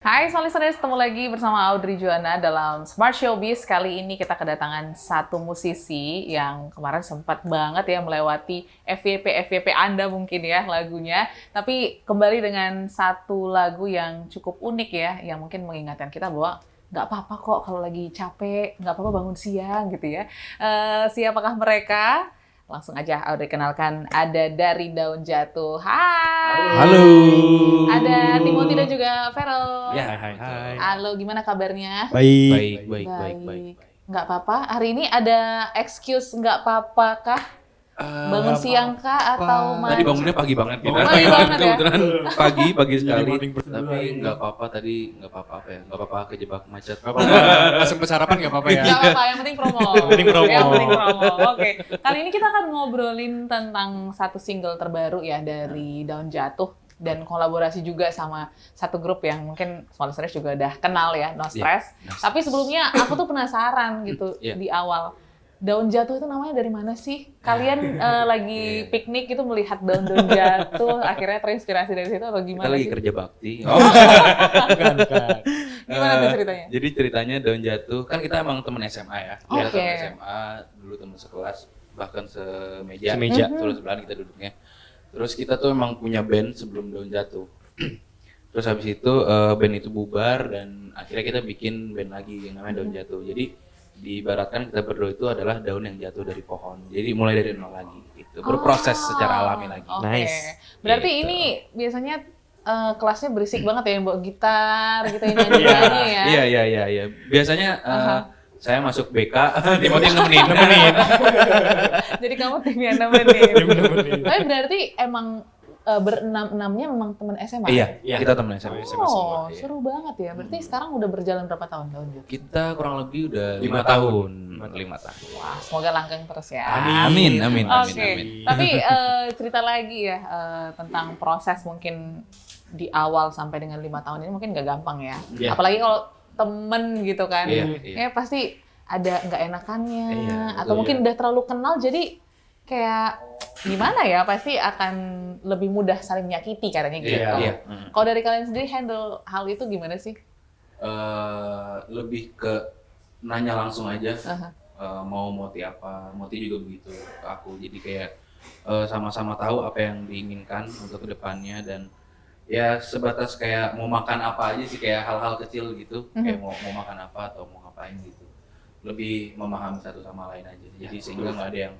Hai listeners, ketemu lagi bersama Audrey Juana dalam Smart Showbiz. Kali ini kita kedatangan satu musisi yang kemarin sempat banget ya melewati FYP Anda mungkin ya lagunya. Tapi kembali dengan satu lagu yang cukup unik ya, yang mungkin mengingatkan kita bahwa nggak apa-apa kok kalau lagi capek, nggak apa-apa bangun siang gitu ya. Siapakah mereka? Langsung aja Audrey kenalkan, ada Dari Daun Jatuh. Hai. Halo. Ada Timothy dan juga Feral. Ya, hai. Halo, gimana kabarnya? Baik. Nggak apa-apa. Hari ini ada excuse nggak apa-apa kah? Bangun siang kah atau Tadi bangunnya pagi banget kita. Pagi banget ya? Kebetulan pagi sekali. Tapi nggak apa-apa tadi, nggak apa-apa ya. Nggak apa-apa kejebak macet. Langsung sarapan nggak apa-apa ya? Nggak apa-apa, yang penting promo. Yang penting promo. Oke. Kali ini kita akan ngobrolin tentang satu single terbaru ya dari Daun Jatuh. Dan kolaborasi juga sama satu grup yang mungkin small listeners juga udah kenal ya, No Stress. Tapi sebelumnya aku tuh penasaran gitu di awal. Daun jatuh itu namanya dari mana sih? Kalian lagi piknik itu melihat daun-daun jatuh, akhirnya terinspirasi dari situ atau gimana Kita lagi sih? kerja bakti. Bukan. Gimana tuh ceritanya? Jadi ceritanya Daun Jatuh, kan kita emang teman SMA ya. Kita Oke. teman SMA, dulu teman sekelas, bahkan semeja. Sebelahan kita duduknya. Terus kita tuh emang punya band sebelum Daun Jatuh. Terus habis itu band itu bubar dan akhirnya kita bikin band lagi yang namanya Daun Jatuh. Jadi diibaratkan kita berdua itu adalah daun yang jatuh dari pohon. Jadi mulai dari nol lagi gitu. Berproses secara alami lagi. Oke. Nice. Berarti Gitu. ini biasanya kelasnya berisik banget ya, yang bawa gitar gitu, yang nyanyi-nyanyi ya. Iya. Biasanya saya masuk BK, Timothy nemenin. Jadi kamu tim yang nemenin. Tapi berarti emang berenam-enamnya memang teman SMA? Iya, kita temen SMA. Oh, Iya. seru banget ya. Berarti sekarang udah berjalan berapa tahun Daun Jatuh? Kita kurang lebih udah 5 tahun. 5 tahun. Wah, semoga langgeng terus ya. Amin. Oke, tapi cerita lagi ya tentang proses mungkin di awal sampai dengan 5 tahun ini mungkin gak gampang ya. Iya. Apalagi kalau temen gitu kan, Iya. ya pasti ada nggak enakannya, Iya, atau mungkin udah terlalu kenal jadi kayak gimana ya, pasti akan lebih mudah saling menyakiti katanya gitu. Iya. Kalau dari kalian sendiri handle hal itu gimana sih? Lebih ke nanya langsung aja. Aha. Mau Moti apa, Moti juga begitu ke aku. Jadi kayak sama-sama tahu apa yang diinginkan untuk kedepannya dan ya sebatas kayak mau makan apa aja sih, kayak hal-hal kecil gitu, kayak mau makan apa atau mau ngapain gitu. Lebih memahami satu sama lain aja. Jadi sehingga nggak ada yang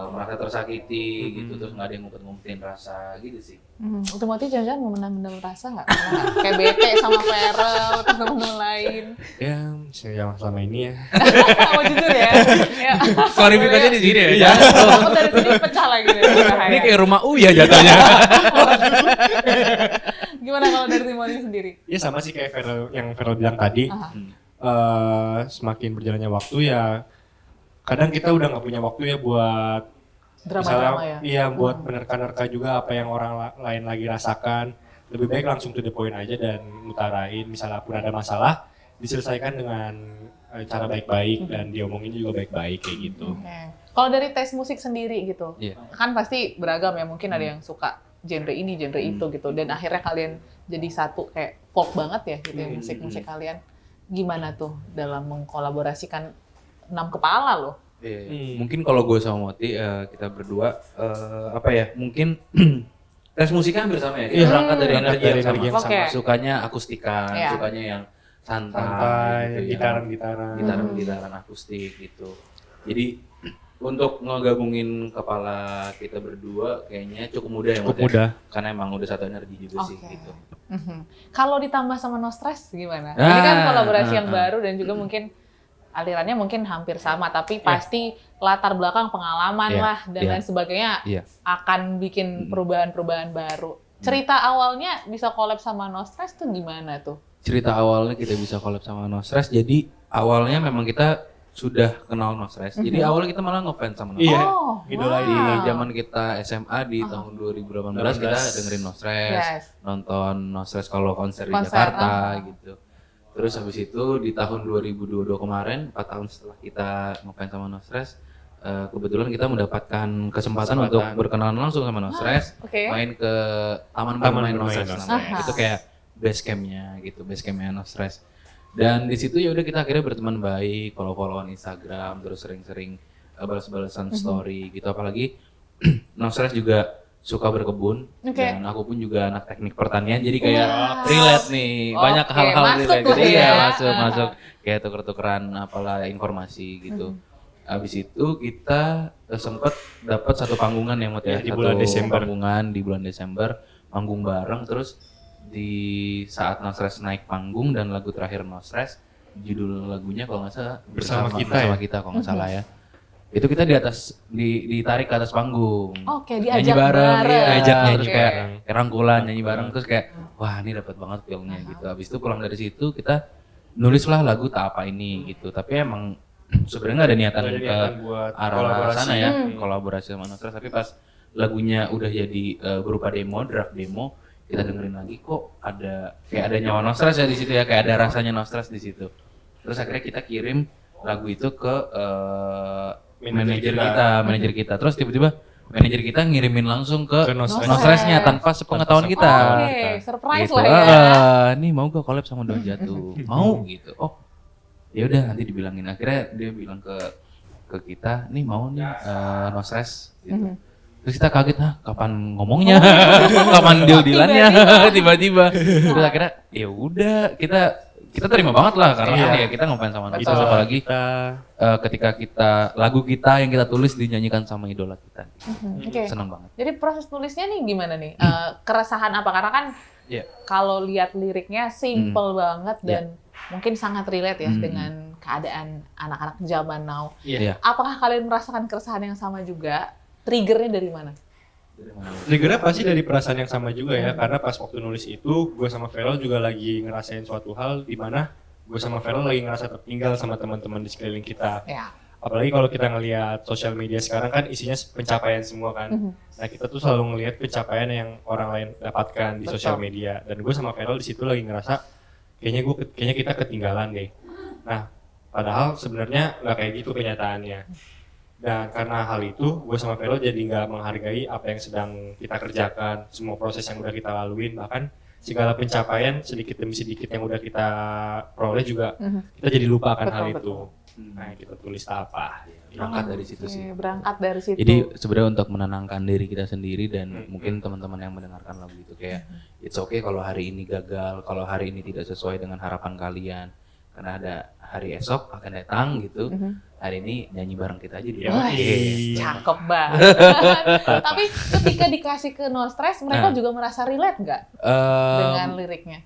merasa tersakiti gitu, terus nggak ada yang ngumpet-ngumpetin rasa gitu sih. Untuk Moti jangan-jangan mau menang rasa nggak? Pernah nggak? Kayak bete sama Feral atau temen-temen lain. Ya, yang selama ini ya. Mau jujur ya? Ya. Klarifikasinya di sini ya. Iya. Oh, dari sini pecah lagi deh. Ini kayak rumah Uya jatuhnya. Gimana kalau dari Timothy sendiri? Ya sama sih kayak yang Feral bilang tadi. Aha. Semakin berjalannya waktu ya, kadang kita udah nggak punya waktu ya buat Drama-drama ya? Iya, buat menerka-nerka juga apa yang orang lain lagi rasakan. Lebih baik langsung to the point aja dan utarain. Misalnya pun ada masalah, diselesaikan dengan cara baik-baik dan diomongin juga baik-baik kayak gitu. Oke. Kalau dari tes musik sendiri gitu, Iya. kan pasti beragam ya. Mungkin ada yang suka genre ini, genre itu gitu. Dan akhirnya kalian jadi satu kayak folk banget ya gitu ya, musik-musik kalian. Gimana tuh dalam mengkolaborasikan 6 kepala loh? Iya. Mungkin kalau gue sama Moti, kita berdua apa ya? Mungkin tes musiknya hampir sama ya. Kita berangkat dari energi yang sama. Oke. Sukanya akustikan, Iya. sukanya yang santai, Santai, gitu, gitaran-gitaran. gitaran akustik gitu. Jadi untuk ngegabungin kepala kita berdua kayaknya cukup mudah ya, Cukup Mot, ya? mudah. Karena emang udah satu energi juga sih Oke. gitu. Kalau ditambah sama No Stress gimana? Ini kan kolaborasi yang baru dan juga mungkin alirannya mungkin hampir sama, tapi pasti latar belakang pengalaman Iya, lah dan iya. lain sebagainya Iya. akan bikin perubahan-perubahan baru. Cerita awalnya bisa collab sama No Stress tuh gimana tuh? Cerita awalnya kita bisa collab sama No Stress, jadi awalnya memang kita sudah kenal No Stress. Jadi awalnya kita malah ngefans sama No Stress. Iya, Oh, idolain. Di wow. zaman kita SMA di tahun 2018 kita dengerin No Stress, Yes. nonton No Stress kalau konser di Konser, Jakarta gitu. Terus habis itu di tahun 2022 kemarin, 4 tahun setelah kita ngefans sama No Stress, kebetulan kita mendapatkan kesempatan untuk berkenalan langsung sama No Stress, Oke. main ke Taman Taman Bermain No Bermain Stress No namanya. Stress. Itu kayak base campnya gitu, base campnya No Stress. Dan di situ ya udah kita akhirnya berteman baik, follow-followan Instagram, terus sering-sering balas-balasan story gitu. Apalagi No Stress juga suka berkebun dan aku pun juga anak teknik pertanian, jadi kayak relate nih, banyak hal-hal relate. Jadi masuk kayak tuker-tukeran apalah informasi gitu. Abis itu kita sempat dapat satu panggungan ya Mut ya, di bulan Desember. Panggungan di bulan Desember, manggung bareng. Terus di saat No Stress naik panggung dan lagu terakhir No Stress, judul lagunya kalau nggak salah Bersama kita kalau nggak salah ya. Itu kita di atas ditarik ke atas panggung. Oke, nyanyi diajak bareng, bareng. iya, Diajak nyanyi terus kayak bareng. rangkulan nyanyi bareng, terus kayak wah ini dapat banget feel-nya gitu. Habis itu pulang dari situ kita nulislah lagu Tak Apa Ini gitu. Tapi emang sebenarnya nggak ada niatan ke buat arah kolaborasi. sana ya, kolaborasi sama No Stress. Tapi pas lagunya udah jadi berupa demo, draft demo, kita dengerin lagi kok ada kayak ada nyawa No Stress ya di situ ya, kayak ada rasanya No Stress di situ. Terus akhirnya kita kirim lagu itu ke manajer kita. Terus tiba-tiba manajer kita ngirimin langsung ke No Stress. No Stress-nya tanpa sepengetahuan kita. Oke, surprise Gitu. lah ya. Nih mau gak collab sama Daun Jatuh? Mau gitu. Oh, ya udah nanti dibilangin. Akhirnya dia bilang ke kita, nih mau nih No Stress gitu. Terus kita kaget, kapan ngomongnya? Kapan deal-dealannya? Tiba-tiba. Terus akhirnya ya udah kita terima banget lah karena kan ya kita ngefans sama No Stress, apalagi ketika lagu kita yang kita tulis dinyanyikan sama idola kita. Oke. Seneng banget. Jadi proses tulisnya nih gimana nih? Keresahan apa? Karena kan kalau lihat liriknya simple banget dan mungkin sangat relate ya dengan keadaan anak-anak zaman now. Iya. Apakah kalian merasakan keresahan yang sama juga? Triggernya dari mana? Triggernya pasti dari perasaan yang sama juga ya, karena pas waktu nulis itu gue sama Feral juga lagi ngerasain suatu hal di mana gue sama Feral lagi ngerasa tertinggal sama teman-teman di sekeliling kita. Ya. Apalagi kalau kita ngelihat sosial media sekarang kan isinya pencapaian semua kan. Nah kita tuh selalu ngelihat pencapaian yang orang lain dapatkan di sosial media. Dan gue sama Feral di situ lagi ngerasa kayaknya kita ketinggalan deh. Nah padahal sebenarnya nggak kayak gitu kenyataannya. Dan karena hal itu, gue sama Vero jadi nggak menghargai apa yang sedang kita kerjakan, semua proses yang udah kita laluin, bahkan segala pencapaian sedikit demi sedikit yang udah kita peroleh juga kita jadi lupa akan hal itu. Nah kita tulis apa? Berangkat dari situ sih. Berangkat dari situ. Jadi sebenarnya untuk menenangkan diri kita sendiri dan mungkin teman-teman yang mendengarkan lagu itu kayak it's okay kalau hari ini gagal, kalau hari ini tidak sesuai dengan harapan kalian, karena ada hari esok akan datang gitu. Hari ini nyanyi bareng kita aja dulu. Cakep banget. Tapi ketika dikasih ke No Stress, mereka juga merasa relate nggak dengan liriknya?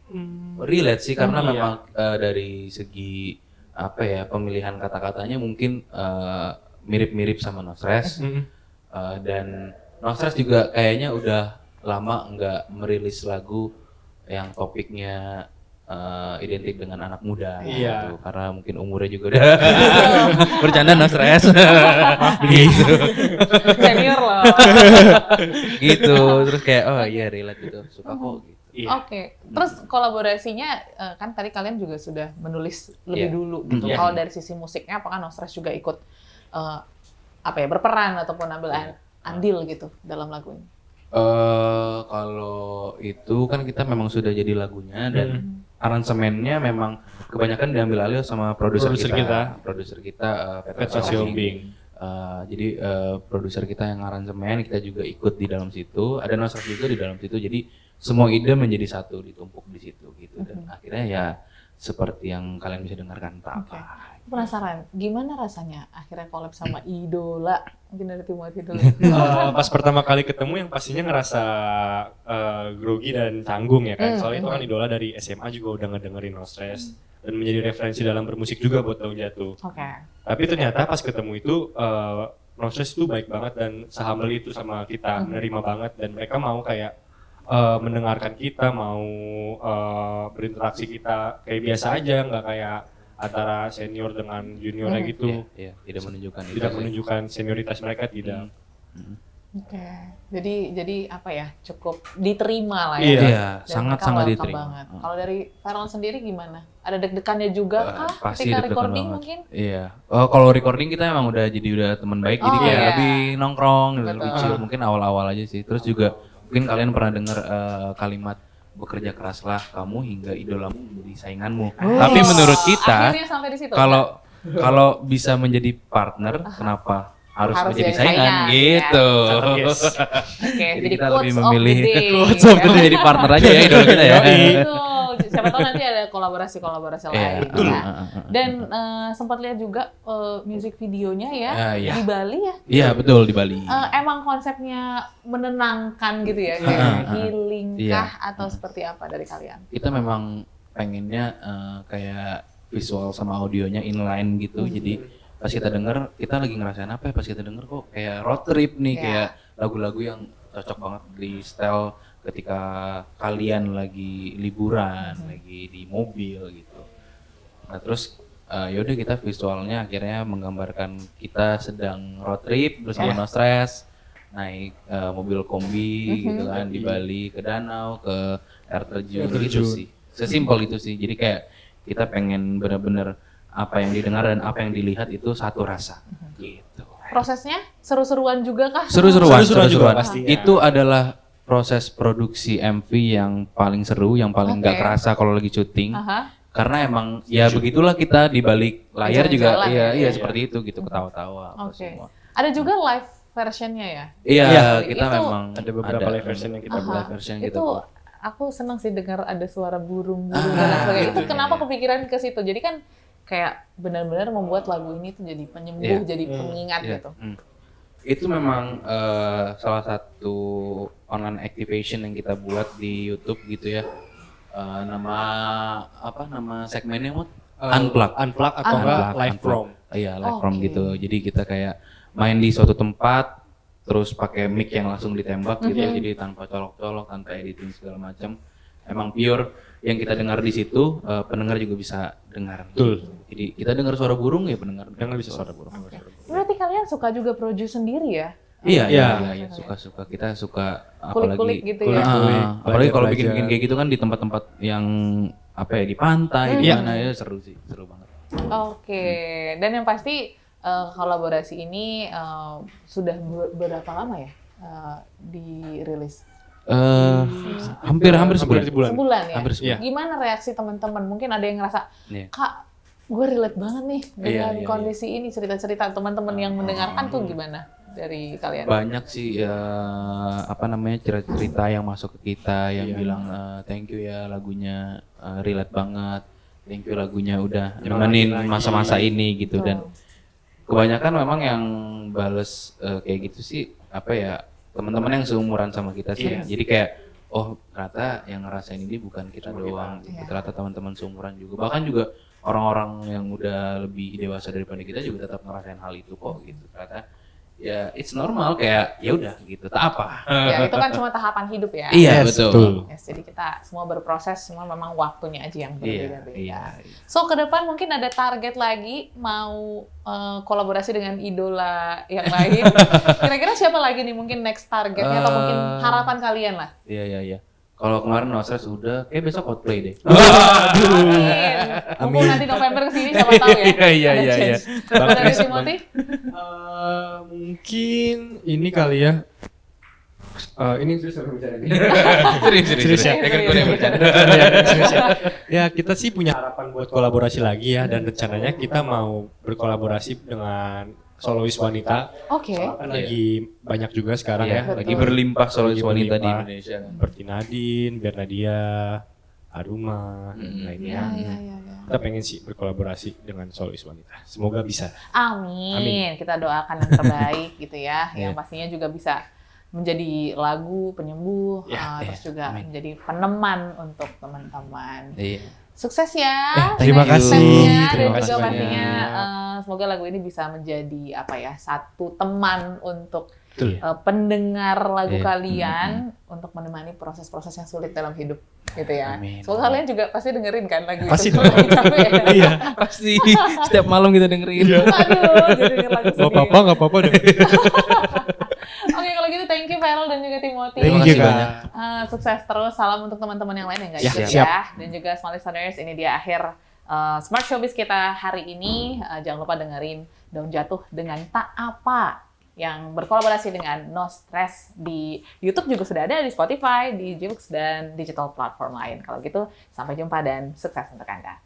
Relate sih karena memang dari segi apa ya pemilihan kata-katanya mungkin mirip-mirip sama No Stress. Dan No Stress juga kayaknya udah lama nggak merilis lagu yang topiknya identik dengan anak muda gitu. Karena mungkin umurnya juga udah bercanda No Stress gitu. Senior loh. Gitu terus kayak oh iya relate gitu, suka kok gitu. Oke. Terus kolaborasinya kan tadi kalian juga sudah menulis lebih dulu gitu. Kalau dari sisi musiknya apakah No Stress juga ikut berperan ataupun ambil andil gitu dalam lagu ini? Kalau itu kan kita memang sudah jadi lagunya dan aransemennya memang kebanyakan diambil alih sama produser kita. Produser kita Petra Sihombing. Jadi produser kita yang aransemen, kita juga ikut di dalam situ. Ada No Stress juga di dalam situ. Jadi semua ide menjadi satu, ditumpuk di situ gitu. Dan akhirnya ya seperti yang kalian bisa dengarkan Tak Apa. Penasaran, gimana rasanya akhirnya collab sama idola? Mungkin dari Timothy dulu. Pas pertama kali ketemu yang pastinya ngerasa grogi dan canggung ya kan. Soalnya itu kan idola dari SMA juga udah ngedengerin No Stress dan menjadi referensi dalam bermusik juga buat Daun Jatuh. Tapi ternyata pas ketemu itu No Stress itu baik banget dan sehumble itu sama kita, menerima banget dan mereka mau kayak mendengarkan kita, mau berinteraksi kita kayak biasa aja, nggak kayak antara senior dengan juniornya gitu. Iya, tidak menunjukkan itu. Tidak menunjukkan senioritas mereka, tidak. Oke. Jadi apa ya? Cukup diterima lah ya. Iya, Dan sangat mereka diterima. banget. Kalau dari Feral sendiri gimana? Ada deg-degannya juga kah Pasti ketika deg-degan recording banget. mungkin? Iya. Kalau recording kita emang udah teman baik, jadi kayak lebih nongkrong, lebih chill. Mungkin awal-awal aja sih. Terus juga mungkin kalian pernah dengar kalimat bekerja keraslah kamu hingga idolamu menjadi sainganmu. Oh. Tapi menurut kita Akhirnya sampai di situ. kalau bisa menjadi partner, kenapa harus menjadi jadi saingan saingan, gitu. Yes. Oke, Jadi jadi kita quotes lebih of memilih the day. quotes of the day, jadi partner aja ya idola kita ya. Betul. Siapa tahu nanti ada kolaborasi-kolaborasi Iya, lain. betul. Nah, dan sempat lihat juga music videonya ya Iya. di Bali ya. Iya betul di Bali. Emang konsepnya menenangkan gitu ya, kayak healing kah atau seperti apa dari kalian? Kita memang pengennya kayak visual sama audionya inline gitu. Jadi pas kita denger, kita lagi ngerasain apa ya, pas kita denger kok kayak road trip nih, kayak lagu-lagu yang cocok banget di style ketika kalian lagi liburan, lagi di mobil gitu. Nah terus yaudah kita visualnya akhirnya menggambarkan kita sedang road trip bersama No Stress, naik mobil kombi gitu kan di Bali ke danau, ke air terjun gitu sih. Sesimpel itu sih. Jadi kayak kita pengen bener-bener apa yang didengar dan apa yang dilihat itu satu rasa gitu. Prosesnya seru-seruan juga kah? Seru-seruan. juga pastinya. Itu adalah proses produksi MV yang paling seru, yang paling nggak kerasa kalau lagi syuting. Karena emang ya begitulah kita di balik layar juga iya seperti itu gitu, ketawa-tawa apa semua. Ada juga live versionnya ya? Iya, kita itu memang Ada beberapa live version yang kita buat. live version gitu. Itu aku senang sih dengar ada suara burung-burung dan sebagainya. Itu kenapa kepikiran ke situ? Jadi kan kayak benar-benar membuat lagu ini tuh jadi penyembuh, jadi pengingat gitu. Itu memang salah satu online activation yang kita buat di YouTube gitu ya. Nama segmennya Mut? Unplug atau enggak live from. Iya, live from gitu. Jadi kita kayak main di suatu tempat, terus pakai mic yang langsung ditembak gitu, jadi tanpa colok-colok, tanpa editing segala macam. Emang pure yang kita dengar di situ, pendengar juga bisa dengar. Betul. Jadi kita dengar suara burung ya pendengar Bisa suara burung. Berarti kalian suka juga produce sendiri ya? Iya, suka. Kita suka Kulik-kulik apalagi gitu ya? apalagi kalau Belajar. bikin kayak gitu kan di tempat-tempat yang apa ya, di pantai, di mana ya, seru sih, seru banget. Oke, dan yang pasti kolaborasi ini sudah berapa lama ya dirilis? Hampir sebulan. Sebulan ya? Hampir sebulan. Gimana reaksi teman-teman? Mungkin ada yang ngerasa, Iya. Kak, gue relate banget nih dengan Iya. kondisi ini, cerita-cerita teman-teman yang mendengarkan tuh gimana dari kalian? Banyak sih cerita-cerita yang masuk ke kita yang bilang thank you ya lagunya, relate banget, thank you lagunya udah nemenin masa-masa ini gitu. Dan kebanyakan memang yang bales kayak gitu sih apa ya, teman-teman yang seumuran sama kita sih. Jadi kayak oh ternyata yang ngerasain ini bukan kita doang gitu. Ternyata teman-teman seumuran juga, bahkan juga orang-orang yang udah lebih dewasa daripada kita juga tetap ngerasain hal itu kok gitu. Ternyata ya it's normal, kayak ya udah gitu, tak apa. Ya itu kan cuma tahapan hidup ya. Iya, Yes, betul. Yes, jadi kita semua berproses, semua memang waktunya aja yang berbeda-beda. Iya. So ke depan mungkin ada target lagi mau kolaborasi dengan idola yang lain. Kira-kira siapa lagi nih mungkin next targetnya atau mungkin harapan kalian lah? Iya. Kalau kemarin No Stress udah, kayak besok Coldplay deh. Amin. Mumpung nanti November kesini siapa tahu ya. Iya. Kalau dari Timothy? Mungkin ini kali ya. Ini serius aku bicara ini. Serius ya. Serius. Gue yang bercanda. Ya kita sih punya harapan buat kolaborasi lagi ya, dan rencananya kita mau berkolaborasi dengan solois wanita. Oke. Kan lagi banyak juga sekarang ya. Lagi berlimpah solois Lagi wanita di berlimpah. Indonesia kan. Seperti Nadine, Bernadia, Aruma, dan lainnya. Ya. Kita pengen sih berkolaborasi dengan solois wanita. Semoga bisa. Amin. Kita doakan yang terbaik gitu ya. Yang pastinya juga bisa menjadi lagu penyembuh, terus juga menjadi peneman untuk teman-teman. Iya. Sukses ya. Terima dengan kasih. eventnya, Terima dan kasih juga banyak. pastinya semoga lagu ini bisa menjadi satu teman untuk Betul. pendengar lagu Iya. kalian untuk menemani proses-proses yang sulit dalam hidup gitu ya. Amin. Semoga kalian juga pasti dengerin kan lagu Pasti itu. dong. Lagi capek ya. Iya. Pasti setiap malam kita dengerin. Aduh, jadi denger lagu Gak sedih. apa-apa deh. Oke, kalau gitu thank you Farel dan juga Timothy. Terima Thank you, kasih Kak. banyak. Sukses terus, salam untuk teman-teman yang lain yang nggak Ya, ikut siap. ya. Dan juga small listeners, ini dia akhir Smart Showbiz kita hari ini. Jangan lupa dengerin Daun Jatuh dengan Tak Apa. yang berkolaborasi dengan No Stress di YouTube juga sudah ada, di Spotify, di Joox, dan digital platform lain. Kalau gitu, sampai jumpa dan sukses untuk Anda.